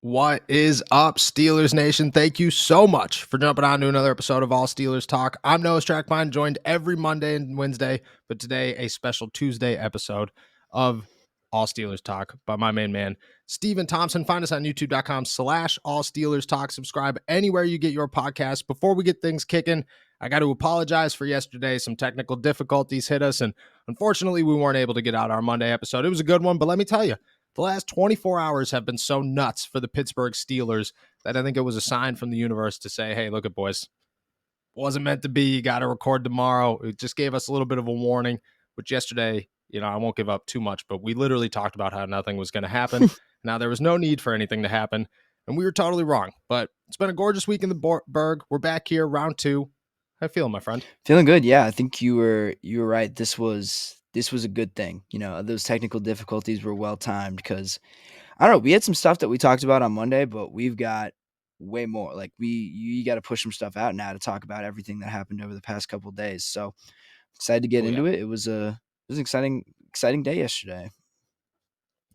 What is up, Steelers Nation? Thank you so much for jumping on to another episode of All Steelers Talk. I'm Noah Strackmine, joined every Monday and Wednesday, but today a special Tuesday episode of All Steelers Talk by my main man, Steven Thompson. Find us on youtube.com/All Steelers Talk. Subscribe anywhere you get your podcast. Before we get things kicking, I got to apologize for yesterday. Some technical difficulties hit us, and unfortunately, we weren't able to get out our Monday episode. It was a good one, but let me tell you, the last 24 hours have been so nuts for the Pittsburgh Steelers that I think it was a sign from the universe to say, hey, look at boys, wasn't meant to be. You got to record tomorrow. It just gave us a little bit of a warning, which yesterday, I won't give up too much, but we literally talked about how nothing was going to happen. Now, there was no need for anything to happen, and we were totally wrong. But it's been a gorgeous week in the Berg. We're back here, round 2. How you feeling, my friend? Feeling good. Yeah, I think you were right. This was a good thing. Those technical difficulties were well timed because I don't know, we had some stuff that we talked about on Monday, but we've got way more. Like you got to push some stuff out now to talk about everything that happened over the past couple of days. So excited to get Oh, yeah. into it. It was an exciting day yesterday.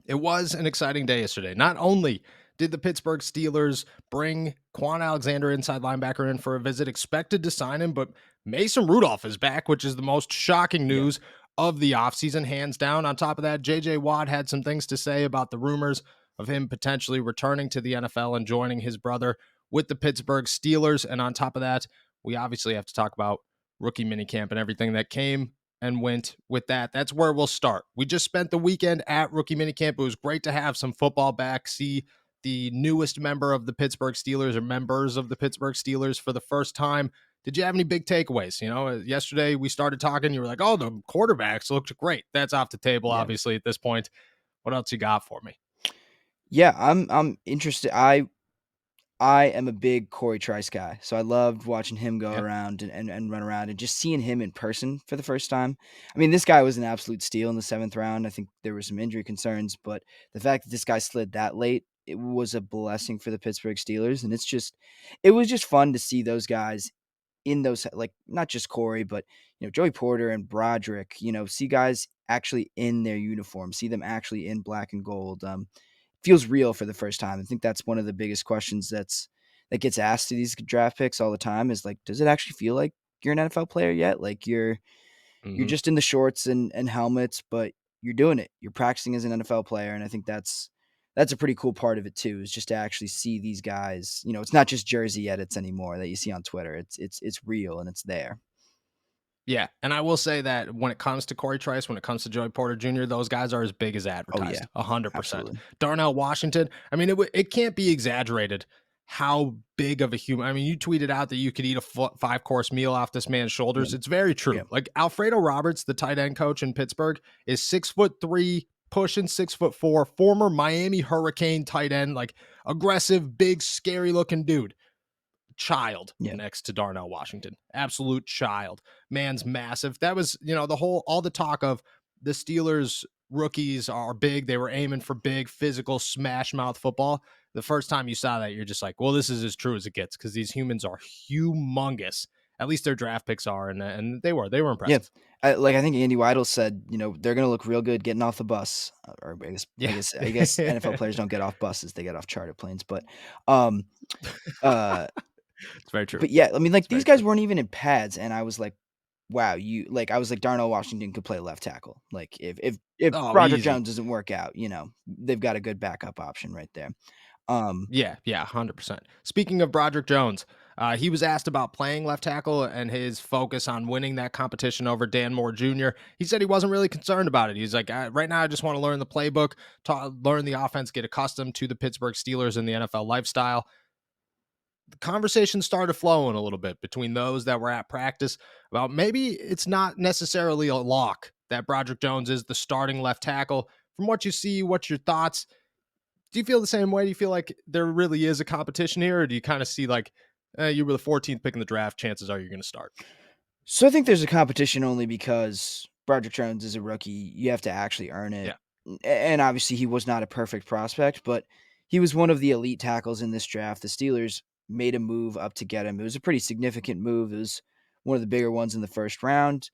It was an exciting day yesterday. Not only did the Pittsburgh Steelers bring Kwon Alexander, inside linebacker, in for a visit, expected to sign him, but Mason Rudolph is back, which is the most shocking Yeah. news of the offseason, hands down. On top of that, J.J. Watt had some things to say about the rumors of him potentially returning to the NFL and joining his brother with the Pittsburgh Steelers. And on top of that, we obviously have to talk about rookie minicamp and everything that came and went with that. That's where we'll start. We just spent the weekend at rookie minicamp. It was great to have some football back, see the newest member of the Pittsburgh Steelers or members of the Pittsburgh Steelers for the first time. Did you have any big takeaways? Yesterday we started talking, you were like, oh, the quarterbacks looked great. That's off the table, Yeah. obviously, at this point. What else you got for me? Yeah, I'm interested. I am a big Corey Trice guy, so I loved watching him go Yeah. around and run around and just seeing him in person for the first time. I mean, this guy was an absolute steal in the 7th round. I think there were some injury concerns, but the fact that this guy slid that late, it was a blessing for the Pittsburgh Steelers, and it was just fun to see those guys in those, like, not just Corey, but Joey Porter and Broderick. See guys actually in their uniform, see them actually in black and gold. Feels real for the first time. I think that's one of the biggest questions that gets asked to these draft picks all the time is like, does it actually feel like you're an NFL player yet? Like you're just in the shorts and helmets, but you're doing it. You're practicing as an NFL player, and I think that's a pretty cool part of it too, is just to actually see these guys. It's not just jersey edits anymore that you see on Twitter. It's real and it's there. Yeah, and I will say that when it comes to Corey Trice, when it comes to Joey Porter Jr., those guys are as big as Oh yeah, advertised, 100%. absolutely. Darnell Washington, I mean, it can't be exaggerated how big of a human. I mean, you tweeted out that you could eat a 5-course meal off this man's shoulders. Yeah. It's very true. Yeah. Like Alfredo Roberts, the tight end coach in Pittsburgh, is 6'3", pushing 6'4", former Miami Hurricane tight end, like aggressive, big, scary looking dude. Child Yeah. next to Darnell Washington. Absolute child. Man's massive. That was, all the talk of the Steelers rookies are big. They were aiming for big, physical, smash mouth football. The first time you saw that, you're just like, well, this is as true as it gets because these humans are humongous. At least their draft picks are, and they were Yeah. impressive. I think Andy Weidel said, they're going to look real good getting off the bus. Or Yeah. I guess NFL players don't get off buses; they get off charter planes. But, um, uh, It's very true. but yeah, I mean, like It's these very guys true. weren't even in pads, and I was like, wow, I was like, Darnell Washington could play left tackle. Like if Oh, Broderick easy. Jones doesn't work out, they've got a good backup option right there. Um, Yeah, 100%. Speaking of Broderick Jones, he was asked about playing left tackle and his focus on winning that competition over Dan Moore Jr. He said he wasn't really concerned about it. He's like, right now, I just want to learn the playbook, learn the offense, get accustomed to the Pittsburgh Steelers and the NFL lifestyle. The conversation started flowing a little bit between those that were at practice about maybe it's not necessarily a lock that Broderick Jones is the starting left tackle. From what you see, what's your thoughts? Do you feel the same way? Do you feel like there really is a competition here? Or do you kind of see like you were the 14th pick in the draft, chances are you're going to start? so I think there's a competition only because Broderick Jones is a rookie. You have to actually earn it. Yeah. And obviously he was not a perfect prospect, but he was one of the elite tackles in this draft. The Steelers made a move up to get him. It was a pretty significant move. It was one of the bigger ones in the first round.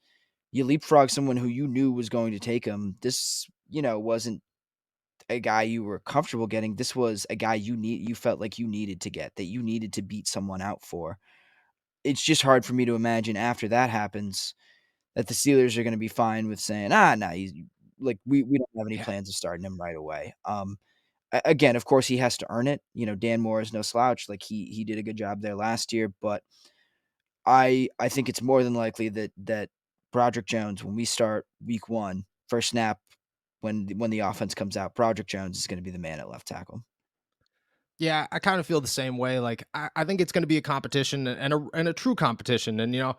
You leapfrog someone who you knew was going to take him. This, wasn't a guy you were comfortable getting. This was a guy you felt like you needed to get, that you needed to beat someone out for. It's just hard for me to imagine after that happens that the Steelers are gonna be fine with saying, "Ah, no, he's like, we don't have any Yeah. plans of starting him right away." Again, of course, he has to earn it. Dan Moore is no slouch. Like, he did a good job there last year, but I think it's more than likely that Broderick Jones, when we start week 1, first snap, when the offense comes out, Broderick Jones is gonna be the man at left tackle. Yeah, I kind of feel the same way. Like I think it's going to be a competition and a true competition. And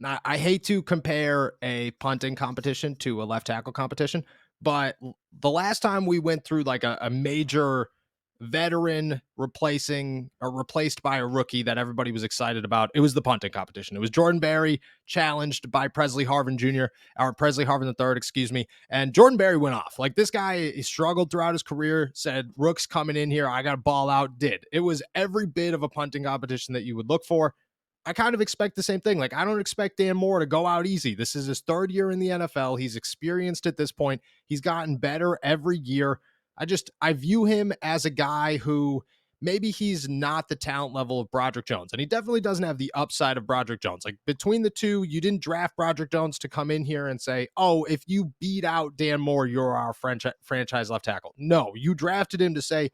I hate to compare a punting competition to a left tackle competition, but the last time we went through like a major veteran replacing or replaced by a rookie that everybody was excited about, it was the punting competition. It was Jordan Berry challenged by Presley Harvin Jr. or Presley Harvin III, excuse me. And Jordan Berry went off. Like this guy, he struggled throughout his career, said, Rook's coming in here. I got to ball out. Did. It was every bit of a punting competition that you would look for. I kind of expect the same thing. Like, I don't expect Dan Moore to go out easy. This is his third year in the NFL. He's experienced at this point. He's gotten better every year. I view him as a guy who maybe he's not the talent level of Broderick Jones. And he definitely doesn't have the upside of Broderick Jones. Like, between the two, you didn't draft Broderick Jones to come in here and say, oh, if you beat out Dan Moore, you're our franchise left tackle. No, you drafted him to say,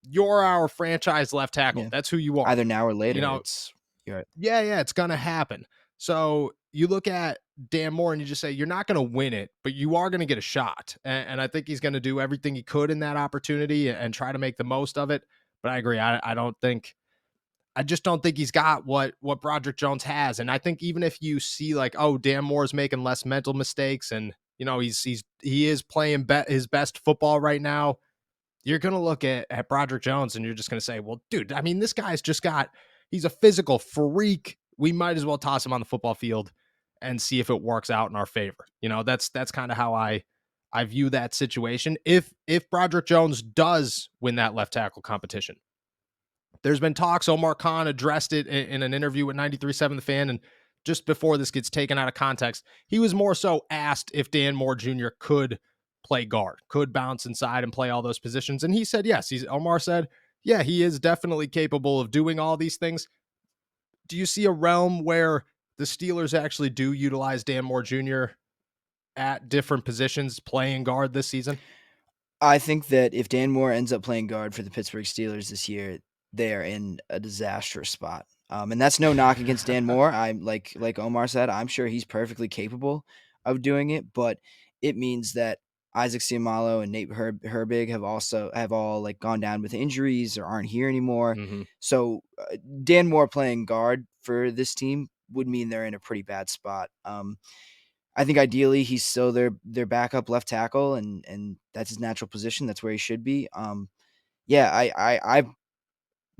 you're our franchise left tackle. Yeah. That's who you are. Either now or You later, know, it's you're right. yeah, it's gonna happen. So you look at Dan Moore and you just say you're not gonna win it, but you are gonna get a shot. And I think he's gonna do everything he could in that opportunity and try to make the most of it. But I agree. I don't think I just don't think he's got what Broderick Jones has. And I think even if you see like, oh, Dan Moore's making less mental mistakes and he is playing his best football right now, you're going to look at Broderick Jones and you're just going to say, well, dude, I mean, this guy's just he's a physical freak. We might as well toss him on the football field and see if it works out in our favor. That's kind of how I view that situation. If Broderick Jones does win that left tackle competition, there's been talks. Omar Khan addressed it in an interview with 93.7 The Fan. And just before this gets taken out of context, he was more so asked if Dan Moore Jr. could play guard, could bounce inside and play all those positions. And he said, yes. Omar said, yeah, he is definitely capable of doing all these things. Do you see a realm where the Steelers actually do utilize Dan Moore Jr. at different positions playing guard this season? I think that if Dan Moore ends up playing guard for the Pittsburgh Steelers this year, they are in a disastrous spot. And that's no knock against Dan Moore. I'm like Omar said, I'm sure he's perfectly capable of doing it, but it means that Isaac Seumalo and Nate Herbig have all like gone down with injuries or aren't here anymore. Mm-hmm. So Dan Moore playing guard for this team would mean they're in a pretty bad spot. I think ideally he's still their backup left tackle, and that's his natural position. That's where he should be. Yeah, I've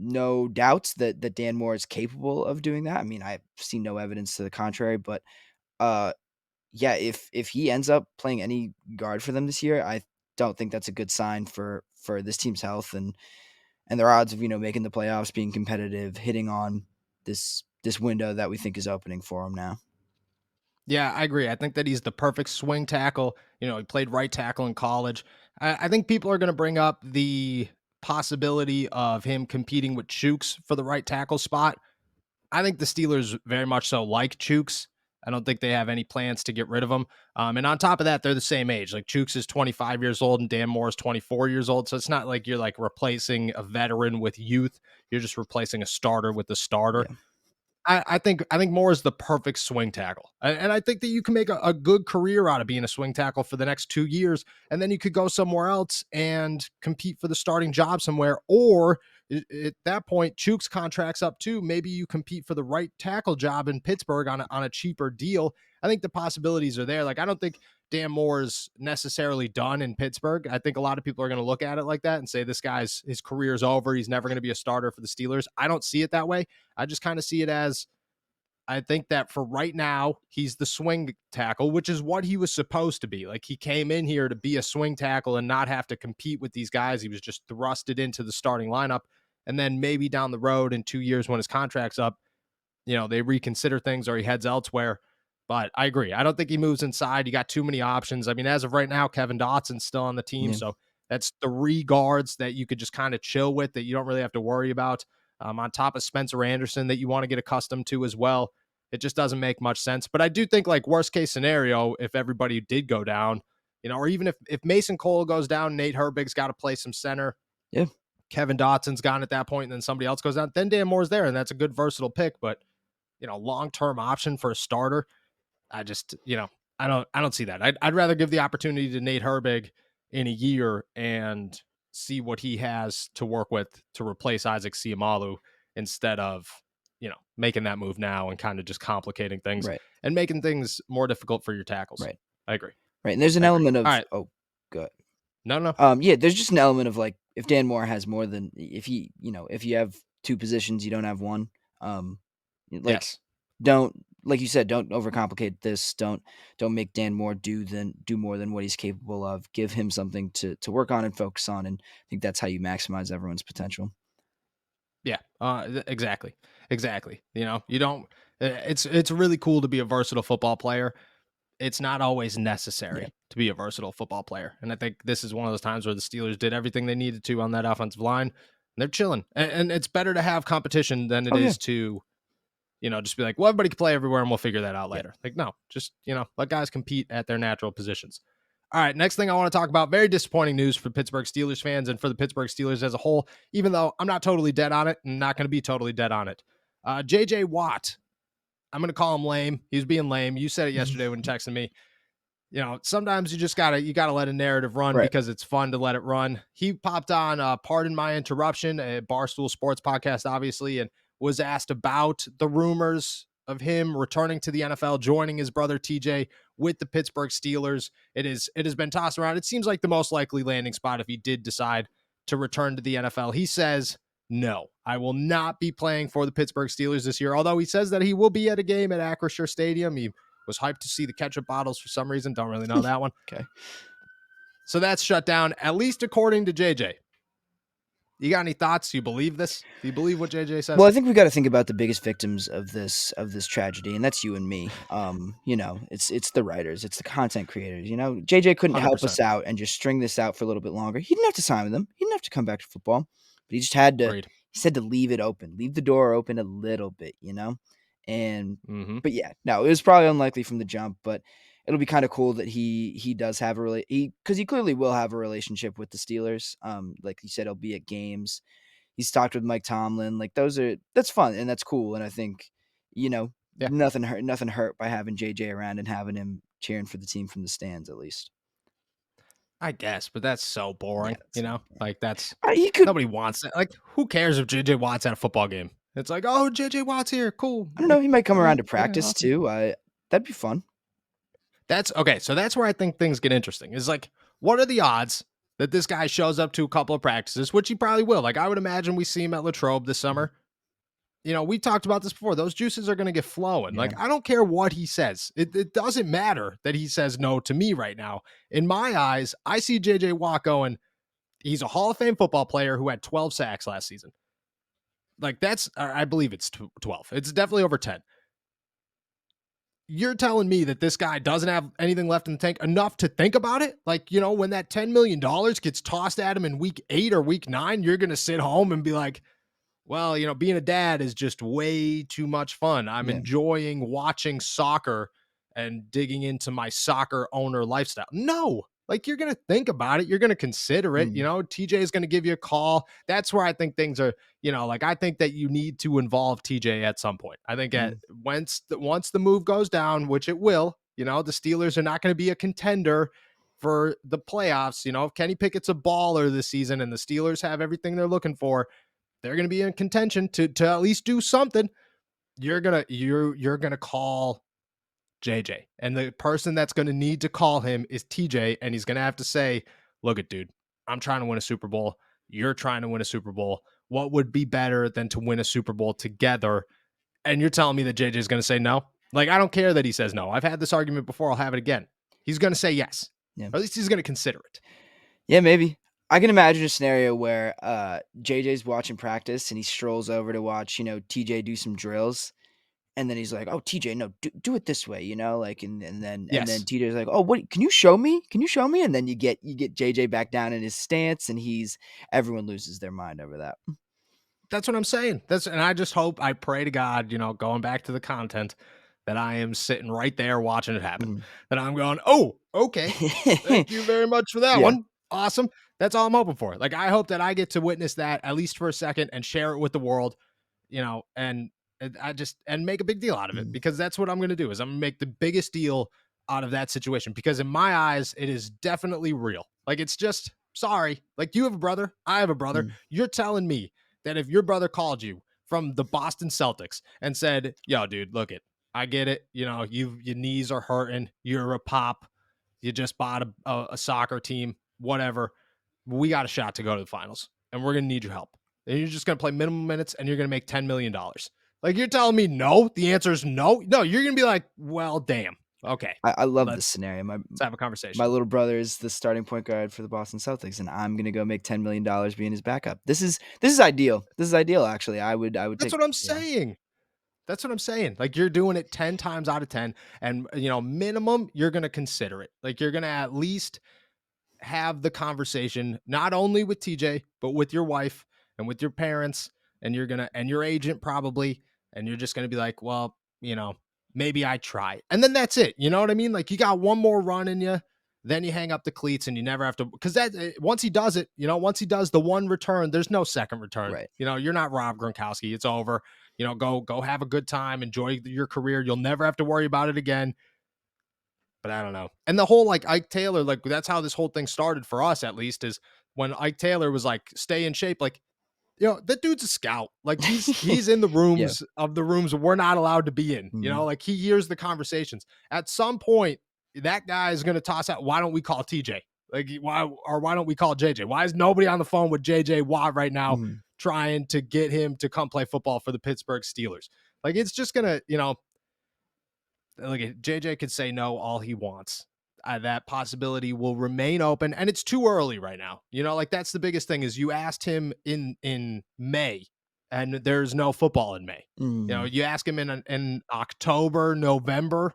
no doubts that Dan Moore is capable of doing that. I mean, I've seen no evidence to the contrary, but uh, yeah, if he ends up playing any guard for them this year, I don't think that's a good sign for this team's health and their odds of making the playoffs, being competitive, hitting on this window that we think is opening for them now. Yeah, I agree. I think that he's the perfect swing tackle. He played right tackle in college. I think people are going to bring up the possibility of him competing with Chooks for the right tackle spot. I think the Steelers very much so like Chooks. I don't think they have any plans to get rid of him. And on top of that, they're the same age. Like Chooks is 25 years old and Dan Moore is 24 years old. So it's not like you're like replacing a veteran with youth. You're just replacing a starter with a starter. Yeah. I think Moore is the perfect swing tackle. And I think that you can make a good career out of being a swing tackle for the next 2 years. And then you could go somewhere else and compete for the starting job somewhere. Or at that point, Chooks contracts up too. Maybe you compete for the right tackle job in Pittsburgh on a cheaper deal. I think the possibilities are there. Like, I don't think Dan Moore's necessarily done in Pittsburgh. I think a lot of people are going to look at it like that and say his career's over. He's never going to be a starter for the Steelers. I don't see it that way. I just kind of see it as I think that for right now, he's the swing tackle, which is what he was supposed to be. Like he came in here to be a swing tackle and not have to compete with these guys. He was just thrusted into the starting lineup. And then maybe down the road in 2 years when his contract's up, they reconsider things or he heads elsewhere. But I agree. I don't think he moves inside. You got too many options. I mean, as of right now, Kevin Dotson's still on the team. Yeah. So That's 3 guards that you could just kind of chill with, that you don't really have to worry about. On top of Spencer Anderson that you want to get accustomed to as well. It just doesn't make much sense. But I do think, like, worst case scenario, if everybody did go down, or even if Mason Cole goes down, Nate Herbig's got to play some center. Yeah. Kevin Dotson's gone at that point, and then somebody else goes down. Then Dan Moore's there, and that's a good versatile pick. But long-term option for a starter, I just, I don't see that. I'd rather give the opportunity to Nate Herbig in a year and see what he has to work with to replace Isaac Siamalu, instead of, making that move now and kind of just complicating things Right. and making things more difficult for your tackles. Right. I agree. Right. And there's an I agree. element of All right. oh, good. No. Yeah, there's just an element of, like, if Dan Moore has more than if if you have 2 positions, you don't have 1. Like, Yes. don't, like you said, don't overcomplicate this. Don't make Dan Moore do more than what he's capable of. Give him something to work on and focus on, and I think that's how you maximize everyone's potential. Yeah, exactly. You don't. It's really cool to be a versatile football player. It's not always Yeah. necessary to be a versatile football player, and I think this is one of those times where the Steelers did everything they needed to on that offensive line. And they're chilling, and it's better to have competition than it Oh, yeah. is to, just be like, well, everybody can play everywhere, and we'll figure that out Yeah. later. Like, no, just let guys compete at their natural positions. All right, next thing I want to talk about, very disappointing news for Pittsburgh Steelers fans and for the Pittsburgh Steelers as a whole, even though I'm not totally dead on it and not going to be totally dead on it. JJ Watt, I'm going to call him lame. He was being lame. You said it yesterday when you texted me. Sometimes you gotta let a narrative run Right. because it's fun to let it run. He popped on Pardon My Interruption, a Barstool Sports podcast, obviously, and was asked about the rumors of him returning to the NFL, joining his brother TJ with the Pittsburgh Steelers. It has been tossed around. It seems like the most likely landing spot if he did decide to return to the NFL. He says, no, I will not be playing for the Pittsburgh Steelers this year, although he says that he will be at a game at Acrisure Stadium. He was hyped to see the ketchup bottles for some reason. Don't really know that one. Okay. So that's shut down, at least according to JJ. You got any thoughts? Do you believe this? Do you believe what JJ says? Well, I think we got to think about the biggest victims of this tragedy, and that's you and me. It's the writers, it's the content creators. JJ couldn't help 100%. us out and just string this out for a little bit longer. He didn't have to sign with them. He didn't have to come back to football, but he just had to. Agreed. He said to leave it open, leave the door open a little bit, And but yeah, no, it was probably unlikely from the jump, but it'll be kind of cool that he does have because he clearly will have a relationship with the Steelers. Like you said, he'll be at games. He's talked with Mike Tomlin. Like, that's fun and that's cool. And I think, Yeah, nothing hurt by having JJ around and having him cheering for the team from the stands at least. I guess, but that's so boring. Yeah, like that's he could. nobody wants it. Like, who cares if JJ Watt's at a football game? It's like, oh, JJ Watt's here, cool. I don't know. He might come All around right, to yeah, practice awesome. too. That'd be fun. That's okay. So that's where I think things get interesting. Is like, what are the odds that this guy shows up to a couple of practices, which he probably will? Like, I would imagine we see him at Latrobe this summer. We talked about this before. Those juices are going to get flowing. Yeah. Like, I don't care what he says. It doesn't matter that he says no to me right now. In my eyes, I see JJ Watt going, he's a Hall of Fame football player who had 12 sacks last season. Like, I believe it's 12. It's definitely over 10. You're telling me that this guy doesn't have anything left in the tank enough to think about it? Like, when that $10 million gets tossed at him in week 8 or week 9, you're going to sit home and be like, well, being a dad is just way too much fun. I'm enjoying watching soccer and digging into my soccer owner lifestyle. No, like, you're going to think about it. You're going to consider it. TJ is going to give you a call. That's where I think things are, like, I think that you need to involve TJ at some point. I think once the move goes down, which it will, the Steelers are not going to be a contender for the playoffs. If Kenny Pickett's a baller this season and the Steelers have everything they're looking for, they're going to be in contention to at least do something. You're going to call JJ, and the person that's going to need to call him is TJ. And he's going to have to say, look it, dude, I'm trying to win a Super Bowl. You're trying to win a Super Bowl. What would be better than to win a Super Bowl together? And you're telling me that JJ is going to say no? Like, I don't care that he says no. I've had this argument before. I'll have it again. He's going to say yes. Yeah. Or at least he's going to consider it. Yeah, maybe. I can imagine a scenario where JJ's watching practice and he strolls over to watch, TJ do some drills. And then he's like, "Oh, TJ, no, do it this way, like." And then Yes. TJ's like, "Oh, what? Can you show me? Can you show me?" And then you get JJ back down in his stance, and everyone loses their mind over that. That's what I'm saying. And I just hope, I pray to God, going back to the content, that I am sitting right there watching it happen. Mhm. That I'm going, oh, okay. Thank you very much for that Yeah. one. Awesome. That's all I'm hoping for. Like, I hope that I get to witness that at least for a second and share it with the world, and I just and make a big deal out of it, Mhm. because that's what I'm going to do, is I'm going to make the biggest deal out of that situation, because in my eyes it is definitely real. Like, it's just, sorry, like, you have a brother, I have a brother. Mhm. You're telling me that if your brother called you from the Boston Celtics and said, "Yo, dude, look it, I get it. Your knees are hurting. You're a pop. You just bought a soccer team, whatever. We got a shot to go to the finals, and we're gonna need your help. And you're just gonna play minimum minutes, and you're gonna make $10 million." Like, you're telling me no? The answer is no. No, you're gonna be like, well, damn. Okay, I love this let's scenario. My let's have a my conversation. little brother is the starting point guard for the Boston Celtics, and I'm gonna go make $10 million being his backup. This is ideal. This is ideal, actually. I would That's take. what I'm Yeah. saying. That's what I'm saying. Like, you're doing it 10 times out of 10, and minimum, you're gonna consider it. Like, you're gonna at least have the conversation, not only with TJ, but with your wife and with your parents, and your agent probably, and you're just gonna be like, well, maybe I try. And then that's it. You know what I mean? Like, you got one more run in you, then you hang up the cleats, and you never have to, because once he does it, once he does the one return, there's no second return. Right. You're not Rob Gronkowski. It's over. Go have a good time, enjoy your career. You'll never have to worry about it again. But I don't know. And the whole, like, Ike Taylor, like, that's how this whole thing started for us, at least, is when Ike Taylor was like, stay in shape. Like, that dude's a scout. Like, he's in the Yeah. rooms we're not allowed to be in. Mhm. Like, he hears the conversations. At some point, that guy is going to toss out, why don't we call TJ? Like, why don't we call JJ? Why is nobody on the phone with JJ Watt right now Mhm. trying to get him to come play football for the Pittsburgh Steelers? Like, it's just going to, look, JJ could say no all he wants. That possibility will remain open, and it's too early right now. Like, that's the biggest thing, is you asked him in May, and there's no football in May. Mhm. You ask him in October, November,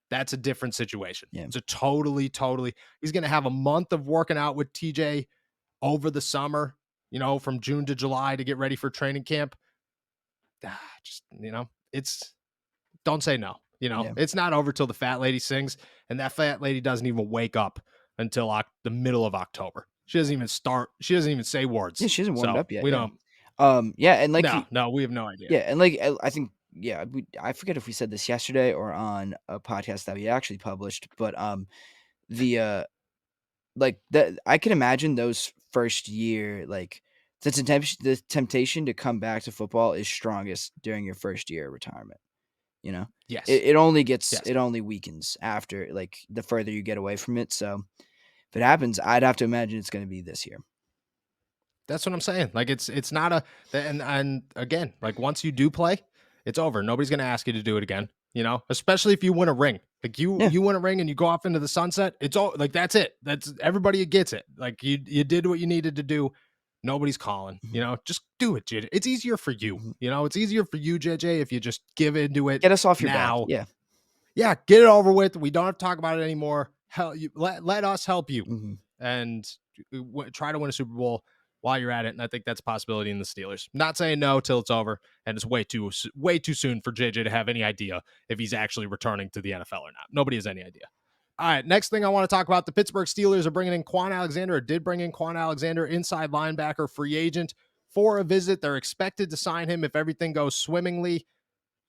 that's a different situation. Yeah. It's a totally. He's gonna have a month of working out with TJ over the summer. From June to July to get ready for training camp. Just it's don't say no. Yeah. It's not over till the fat lady sings, and that fat lady doesn't even wake up until the middle of October. She doesn't even start. She doesn't even say Yeah, words. she hasn't warmed So up yet, we yeah. don't. Yeah, and like No, you no, we have no idea. yeah, and like, I think yeah, I forget if we said this yesterday or on a podcast that we actually published, but, the, like, that I can imagine those first year, like, the temptation to come back to football is strongest during your first year of retirement, you know? It Yes, it only gets yes. it only weakens after, like, the further you get away from it, so if it happens, I'd have to imagine it's gonna be this year. That's what I'm saying. Like, it's not and again, like, once you do play, it's over. Nobody's gonna ask you to do it again. Especially if you win a ring. Like, Yeah. you win a ring and you go off into the sunset. It's all, like, that's it. That's everybody gets it. Like, you did what you needed to do. Nobody's calling. Mhm. Just do it, JJ. It's easier for you. Mhm. It's easier for you, JJ, if you just give into it Get us off your back, now. yeah. Yeah, get it over with. We don't have to talk about it anymore. Hell, let us help you, Mhm. and try to win a Super Bowl while you're at it. And I think that's a possibility in the Steelers. Not saying no till it's over, and it's way too soon for JJ to have any idea if he's actually returning to the NFL or not. Nobody has any idea. All right, next thing I want to talk about, the Pittsburgh Steelers are bringing in Kwon Alexander, or did bring in Kwon Alexander, inside linebacker, free agent, for a visit. They're expected to sign him if everything goes swimmingly.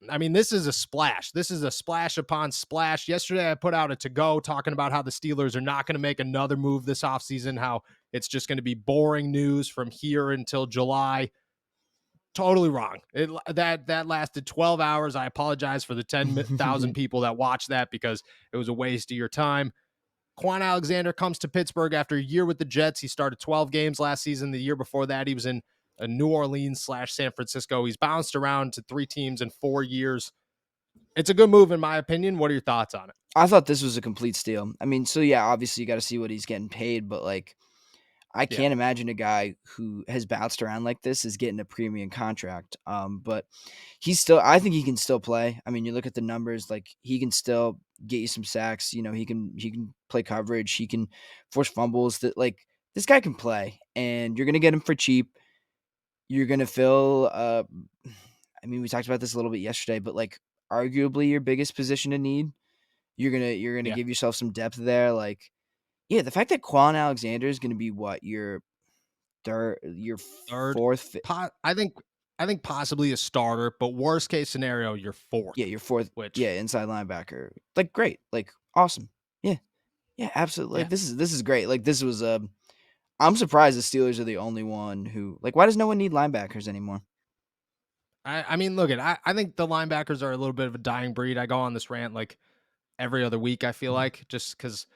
I mean, this is a splash. This is a splash upon splash. Yesterday, I put out a to-go talking about how the Steelers are not going to make another move this offseason, how it's just going to be boring news from here until July. Totally wrong. That lasted 12 hours. I apologize for the 10,000 people that watched that, because it was a waste of your time. Kwon Alexander comes to Pittsburgh after a year with the Jets. He started 12 games last season. The year before that, he was in New Orleans / San Francisco. He's bounced around to 3 teams in 4 years. It's a good move, in my opinion. What are your thoughts on it? I thought this was a complete steal. I mean, so yeah, obviously you gotta see what he's getting paid, but, like, I Yeah. can't imagine a guy who has bounced around like this is getting a premium contract. But I think he can still play. I mean, you look at the numbers, like he can still get you some sacks. You know, he can play coverage. He can force fumbles. That like this guy can play, and you're gonna get him for cheap. You're gonna fill. I mean, we talked about this a little bit yesterday, but like arguably your biggest position to need. You're gonna Yeah. give yourself some depth there. Like, yeah, the fact that Kwon Alexander is gonna be what your Third. fourth, I think possibly a starter, but worst case scenario, you're fourth, yeah, your fourth, which yeah, inside linebacker. Like, great, like, awesome, yeah, yeah, absolutely. yeah. Like, this is great. Like, this was I'm surprised the Steelers are the only one who like. Why does no one need linebackers anymore? I mean, look at I think the linebackers are a little bit of a dying breed. I go on this rant like every other week. I feel Mhm. like just because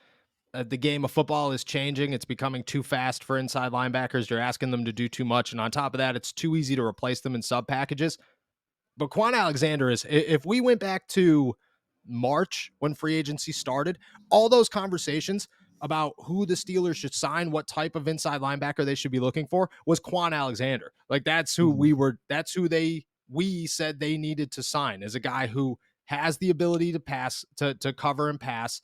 the game of football is changing. It's becoming too fast for inside linebackers. You're asking them to do too much, and on top of that, it's too easy to replace them in sub packages. But Kwon Alexander is, if we went back to March when free agency started, all those conversations about who the Steelers should sign, what type of inside linebacker they should be looking for was Kwon Alexander. Like Mhm. that's who we said they needed to sign as a guy who has the ability to pass, to cover and pass,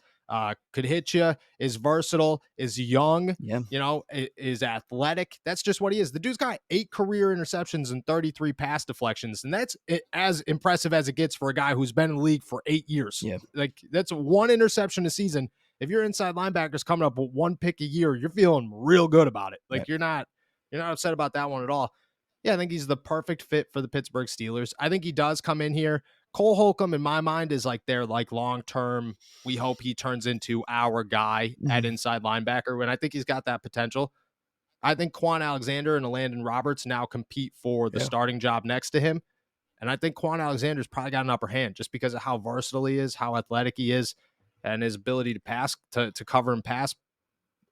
could hit you, is versatile, is young, Yeah, is athletic. That's just what he is. The dude's got 8 career interceptions and 33 pass deflections, and that's as impressive as it gets for a guy who's been in the league for 8 years. yeah, Like that's one interception a season. If your inside linebacker's coming up with 1 pick a year, you're feeling real good about it. yeah. Like you're not upset about that one at all. Yeah, I think he's the perfect fit for the Pittsburgh Steelers. I think he does come in here. Cole Holcomb, in my mind, is like their like long term. We hope he turns into our guy at Mhm. inside linebacker, and I think he's got that potential. I think Kwon Alexander and Landon Roberts now compete for the Yeah, starting job next to him, and I think Kwon Alexander's probably got an upper hand just because of how versatile he is, how athletic he is, and his ability to pass, to cover and pass,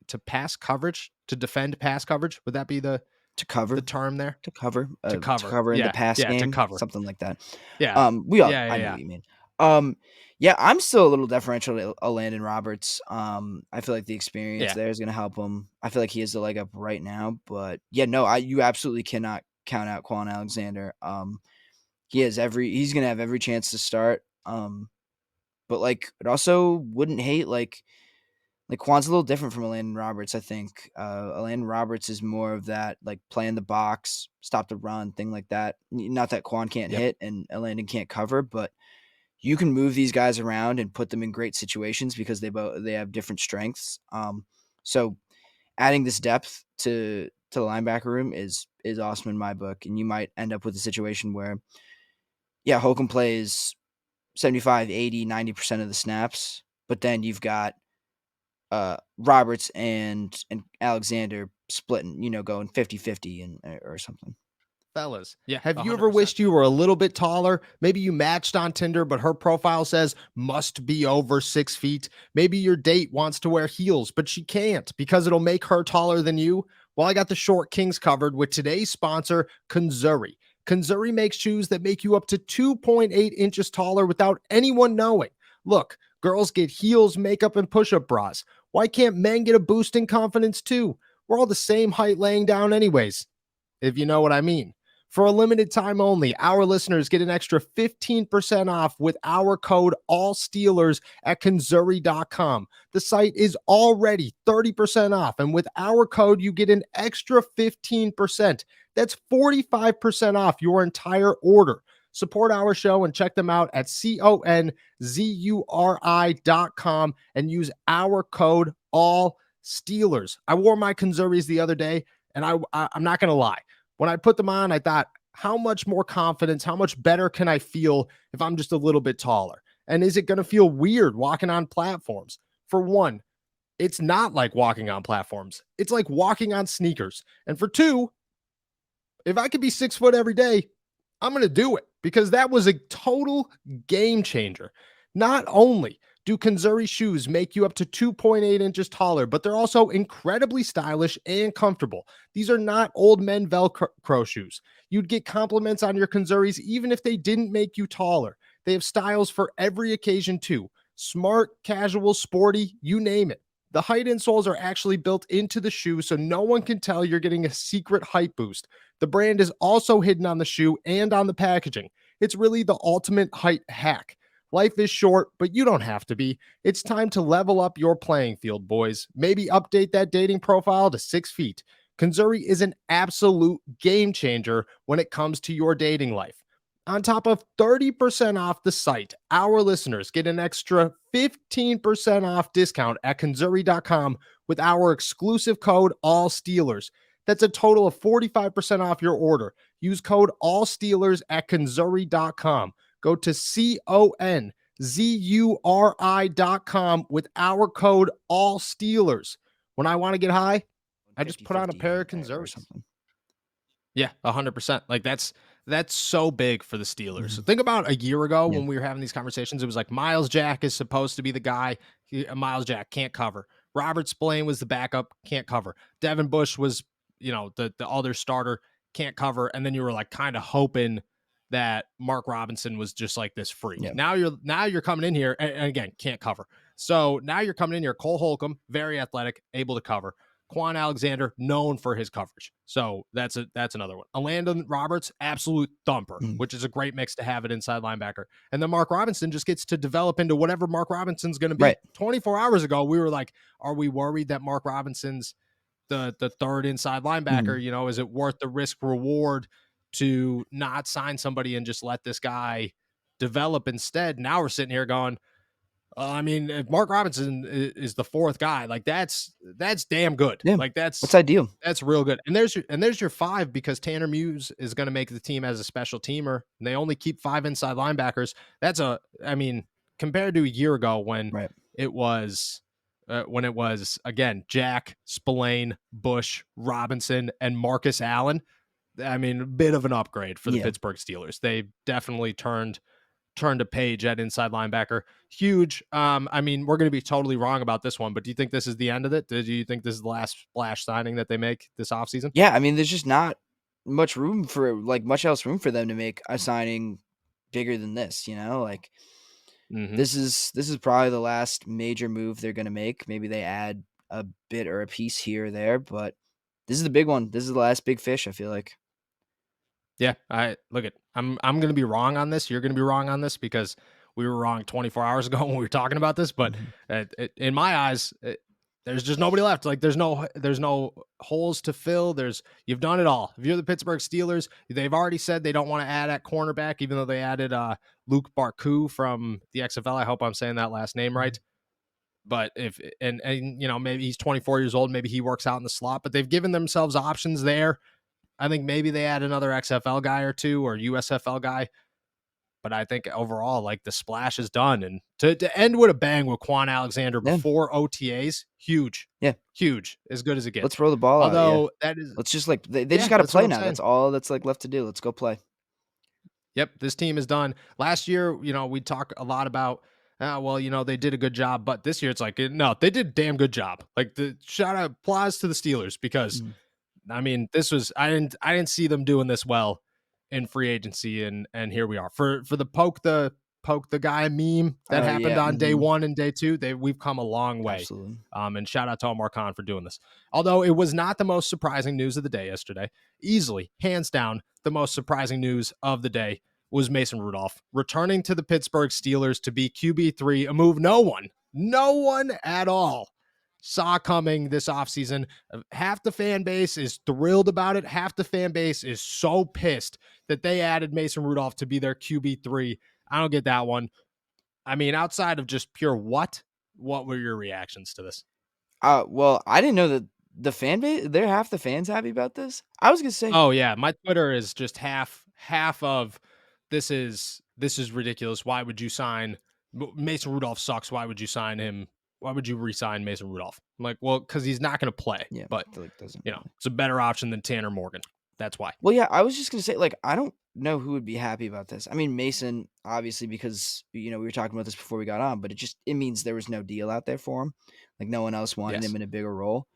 to pass coverage, to defend pass coverage. Would that be to the cover, term there? to To cover in the yeah, pass yeah, to game, cover, something like that. yeah, yeah, I yeah, know yeah. what you mean. Um, yeah, I'm still a little deferential to Landon Roberts. I feel like the experience Yeah. there is gonna help him. I feel like he has the leg up right now, but yeah, no, you absolutely cannot count out Quan Alexander. He's gonna have every chance to start. But like it also wouldn't hate like Quan's a little different from Landon Roberts, I think. Landon Roberts is more of that like play in the box, stop the run, thing like that. Not that Quan can't Yep. hit and Landon can't cover, but you can move these guys around and put them in great situations because they have different strengths. So adding this depth to the linebacker room is awesome in my book, and you might end up with a situation where yeah, Holcomb plays 75, 80, 90% of the snaps, but then you've got Roberts and Alexander splitting, going 50-50 and or something. Fellas, Yeah, have you ever 100%. wished you were a little bit taller? Maybe you matched on Tinder, but her profile says must be over 6 feet. Maybe your date wants to wear heels, but she can't because it'll make her taller than you. Well, I got the short kings covered with today's sponsor, Kanzuri. Kanzuri makes shoes that make you up to 2.8 inches taller without anyone knowing. Look, girls get heels, makeup, and push up bras. Why can't men get a boost in confidence too? We're all the same height laying down, anyways, if you know what I mean. For a limited time only, our listeners get an extra 15% off with our code ALLSTEELERS at Kanzuri.com. The site is already 30% off, and with our code, you get an extra 15%. That's 45% off your entire order. Support our show and check them out at CONZURI.com and use our code ALLSTEELERS. I wore my Kanzuris the other day, and I'm not going to lie. When I put them on, I thought, how much more confidence, how much better can I feel if I'm just a little bit taller? And is it going to feel weird walking on platforms? For one, it's not like walking on platforms. It's like walking on sneakers. And for two, if I could be 6 foot every day, I'm going to do it because that was a total game changer. Not only do Kanzuri shoes make you up to 2.8 inches taller, but they're also incredibly stylish and comfortable. These are not old men Velcro shoes. You'd get compliments on your Kanzuris even if they didn't make you taller. They have styles for every occasion too. Smart, casual, sporty, you name it. The height insoles are actually built into the shoe, so no one can tell you're getting a secret height boost. The brand is also hidden on the shoe and on the packaging. It's really the ultimate height hack. Life is short, but you don't have to be. It's time to level up your playing field, boys. Maybe update that dating profile to 6 feet. Kanzuri is an absolute game changer when it comes to your dating life. On top of 30% off the site, our listeners get an extra 15% off discount at kanzuri.com with our exclusive code ALLSteelers. That's a total of 45% off your order. Use code ALLSteelers at kanzuri.com. Go to CONZURI.com with our code ALLSteelers. When I want to get high, I just put on a pair of Kanzuris. Yeah, 100%. Like that's so big for the Steelers. So think about a year ago when we were having these conversations. It was like Miles Jack is supposed to be the guy. Miles Jack can't cover. Robert Spillane was the backup, can't cover. Devin Bush was, the other starter, can't cover. And then you were like kind of hoping that Mark Robinson was just like this freak. Yeah. Now you're coming in here and again can't cover. So now you're coming in here. Cole Holcomb, very athletic, able to cover. Kwon Alexander, known for his coverage. So that's another one. Landon Roberts, absolute thumper, which is a great mix to have at inside linebacker. And then Mark Robinson just gets to develop into whatever Mark Robinson's going to be. Right. 24 hours ago, we were like, are we worried that Mark Robinson's the third inside linebacker? Is it worth the risk reward to not sign somebody and just let this guy develop instead? Now we're sitting here going, if Mark Robinson is the fourth guy, like that's damn good. Yeah. Like that's ideal. That's real good. And there's your 5 because Tanner Muse is going to make the team as a special teamer. And they only keep 5 inside linebackers. Compared to a year ago when it was again Jack, Spillane, Bush, Robinson, and Marcus Allen. A bit of an upgrade for the Pittsburgh Steelers. They definitely turned a page at inside linebacker. Huge. We're going to be totally wrong about this one, but do you think this is the end of it? Do you think this is the last splash signing that they make this offseason? Yeah, there's just not much room for room for them to make a signing bigger than this, This is probably the last major move they're going to make. Maybe they add a bit or a piece here or there, but this is the big one. This is the last big fish, I feel like. Yeah, I'm going to be wrong on this. You're going to be wrong on this because we were wrong 24 hours ago when we were talking about this. But in my eyes, there's just nobody left. Like there's no holes to fill. You've done it all. If you're the Pittsburgh Steelers, they've already said they don't want to add at cornerback, even though they added Luke Barku from the XFL. I hope I'm saying that last name right. But maybe he's 24 years old. Maybe he works out in the slot. But they've given themselves options there. I think maybe they add another XFL guy or two or USFL guy. But I think overall, like the splash is done. And to end with a bang with Kwon Alexander before OTAs, huge. Yeah. Huge. As good as it gets. Let's roll the ball out. That is. Let's just they just got to play now. That's all that's left to do. Let's go play. Yep. This team is done. Last year, we talk a lot about, they did a good job. But this year it's like, no, they did a damn good job. Like the shout out applause to the Steelers because this was I didn't see them doing this well in free agency, and here we are for the poke the guy meme that happened on day 1 and day 2. We've come a long way. Absolutely. And shout out to Omar Khan for doing this. Although it was not the most surprising news of the day yesterday, easily hands down the most surprising news of the day was Mason Rudolph returning to the Pittsburgh Steelers to be QB3, a move no one at all saw coming this offseason. Half the fan base is thrilled about it. Half the fan base is so pissed that they added Mason Rudolph to be their QB3. I don't get that one. Outside of just pure what were your reactions to this? Well, I didn't know that the fan base, they're half the fans happy about this. I was going to say, oh yeah, my Twitter is just half of this is ridiculous. Why would you sign Mason Rudolph? Sucks. Why would you sign him? Why would you re-sign Mason Rudolph? I'm like, well, because he's not going to play. Yeah, but it's a better option than Tanner Morgan. That's why. Well, yeah, I was just going to say, I don't know who would be happy about this. Mason, obviously, because, we were talking about this before we got on, but it means there was no deal out there for him. Like, no one else wanted him in a bigger role.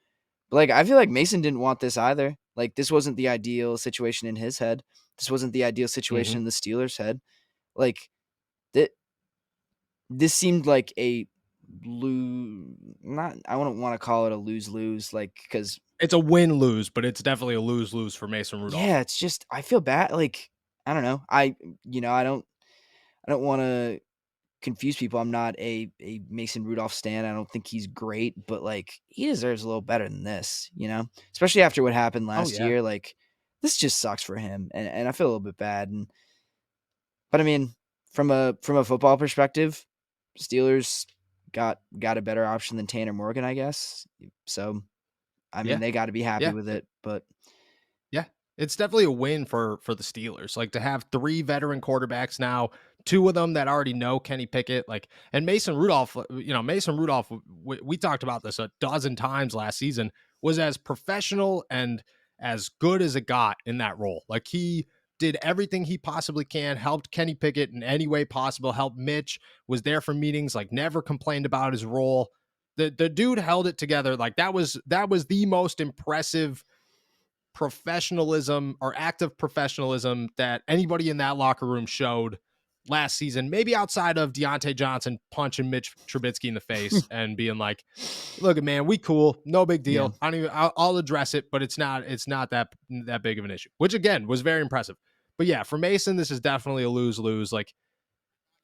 But, I feel like Mason didn't want this either. Like, this wasn't the ideal situation in his head. This wasn't the ideal situation in the Steelers' head. Like, this seemed like a not, I wouldn't want to call it a lose-lose, like, because It's a win-lose, but it's definitely a lose-lose for Mason yeah, Rudolph. it's just I feel bad, like, I don't know. I don't wanna confuse people. I'm not a Mason Rudolph stan. I don't think he's great, but, like, he deserves a little better than this, you know? Especially after what happened Oh, last yeah. year, like, this just sucks for him, and I feel a little bit bad, but, I mean, from a football perspective, Steelers got a better option than Tanner Morgan, I guess. So, I mean, Yeah. they gotta be happy Yeah. with it, but Yeah, it's definitely a win for the Steelers. Like to have 3 veteran quarterbacks now, 2 of them that already know Kenny Pickett, like and Mason Rudolph, Mason Rudolph, we talked about this a dozen times last season, was as professional and as good as it got in that role. Like he did everything he possibly can, helped Kenny Pickett in any way possible, helped Mitch, was there for meetings, like never complained about his role. The dude held it together. Like that was the most impressive professionalism or active professionalism that anybody in that locker room showed last season, maybe outside of Deontay Johnson punching Mitch Trubisky in the face and being like, "Look, man, we cool, no big yeah, deal. I don't even, I'll address it, but it's not that big of an issue," which again was very impressive. But yeah, for Mason, this is definitely a lose lose. Like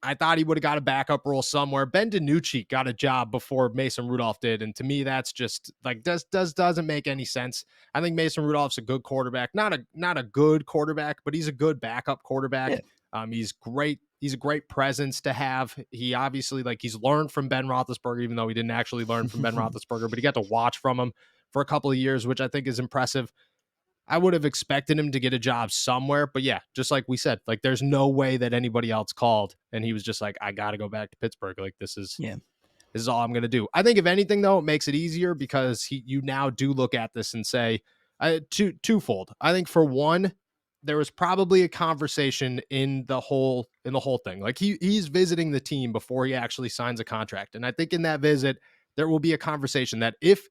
I thought he would have got a backup role somewhere. Ben DiNucci got a job before Mason Rudolph did, and to me, that's just like doesn't make any sense. I think Mason Rudolph's a good quarterback, not a good quarterback, but he's a good backup yeah, quarterback. He's great. He's a great presence to have. He obviously he's learned from Ben Roethlisberger, even though he didn't actually learn from Ben Roethlisberger, but he got to watch from him for a couple of years, which I think is impressive. I would have expected him to get a job somewhere, but yeah, just like we said, like there's no way that anybody else called, and he was just like, I got to go back to Pittsburgh. Like yeah, this is all I'm going to do. I think if anything though, it makes it easier because you now do look at this and say, twofold. I think for one, there was probably a conversation in the whole thing. Like he's visiting the team before he actually signs a contract, and I think in that visit there will be a conversation that if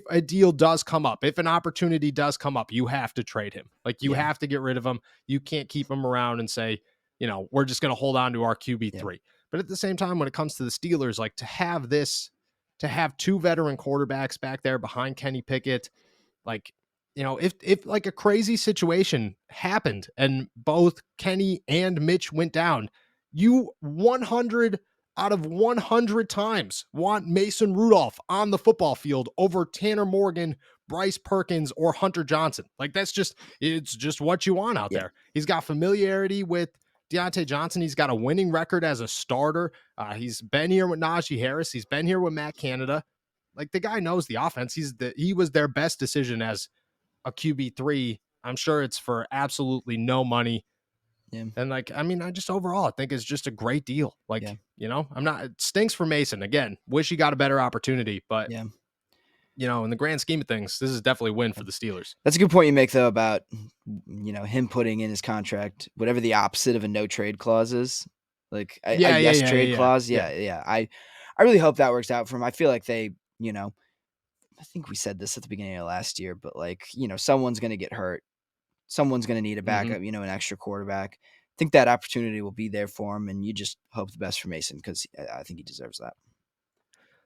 a deal does come up, if an opportunity does come up, you have to trade him. Like you yeah, have to get rid of him. You can't keep him around and say, we're just going to hold on to our yeah, QB3. But at the same time, when it comes to the Steelers, like to have 2 veteran quarterbacks back there behind Kenny Pickett, like, if like a crazy situation happened and both Kenny and Mitch went down, you 100 out of 100 times want Mason Rudolph on the football field over Tanner Morgan, Bryce Perkins, or Hunter Johnson. Like it's just what you want out yeah, there. He's got familiarity with Deontay Johnson. He's got a winning record as a starter. He's been here with Najee Harris. He's been here with Matt Canada. Like the guy knows the offense. He was their best decision as a QB3. I'm sure it's for absolutely no money. yeah, And I mean, I just overall I think it's just a great deal. yeah, I'm not it stinks for Mason. Again, wish he got a better opportunity, but yeah. in the grand scheme of things, this is definitely a win for the Steelers. That's a good point you make, though, about him putting in his contract whatever the opposite of a no trade clause is, like a Yeah, yeah, yes yeah, trade yeah, clause. yeah. Yeah, yeah. I really hope that works out for him. I feel like you know, I think we said this at the beginning of last year, but like someone's gonna get hurt, someone's gonna need a Yeah. backup, an extra quarterback. I think that opportunity will be there for him, and you just hope the best for Mason because I think he deserves that.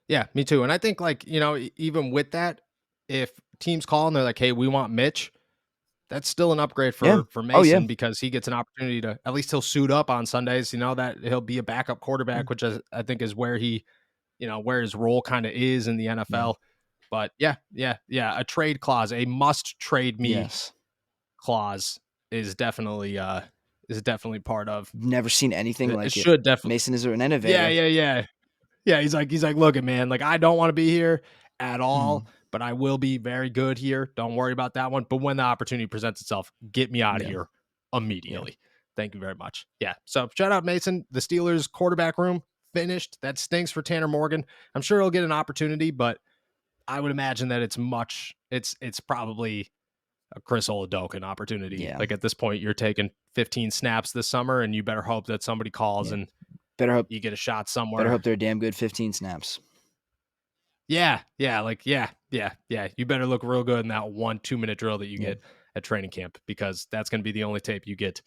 Yeah, me too. And I think even with that, if teams call and they're like, "Hey, we want Mitch," that's still an upgrade Yeah. for Oh yeah. Mason because he gets an opportunity to at least he'll suit up on Sundays. That he'll be a backup Yeah. quarterback, which I think is where where his role kind of is in the Yeah. NFL. But yeah, yeah, yeah, a trade clause, a must trade me Yes. clause is definitely part of Never seen anything it like it. should definitely. Mason is an Yeah, innovator. yeah, yeah. Yeah, he's like, "Look it, man, like I don't want to be here at Mhm. all, but I will be very good here. Don't worry about that one. But when the opportunity presents itself, get me out of Yeah. here Yeah. immediately." Thank you very much. Yeah. So shout out Mason. The Steelers quarterback room finished. That stinks for Tanner Morgan. I'm sure he'll get an opportunity, but I would imagine that it's probably a Chris Oladokin opportunity. Yeah. Like at this point, you're taking 15 snaps this summer, and you better hope that somebody calls Yeah. and Better hope you get a shot better somewhere. hope they're a damn good 15 snaps. Yeah, yeah, yeah. You better look real good in that 1 2 minute drill that you Yeah. get at training camp because that's going to be the only tape you get,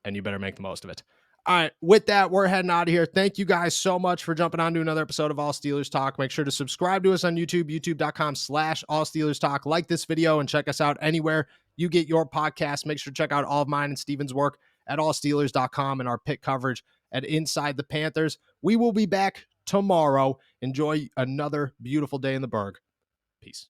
and you better make the most of it. All right, with that, we're heading out of here. Thank you guys so much for jumping on to another episode of All Steelers Talk. Make sure to subscribe to us on YouTube, youtube.com/All Steelers Talk. Like this video and check us out anywhere you get your podcast. Make sure to check out all of mine and Steven's work at allsteelers.com and our pick coverage at Inside the Panthers. We will be back tomorrow. Enjoy another beautiful day in the Berg. Peace.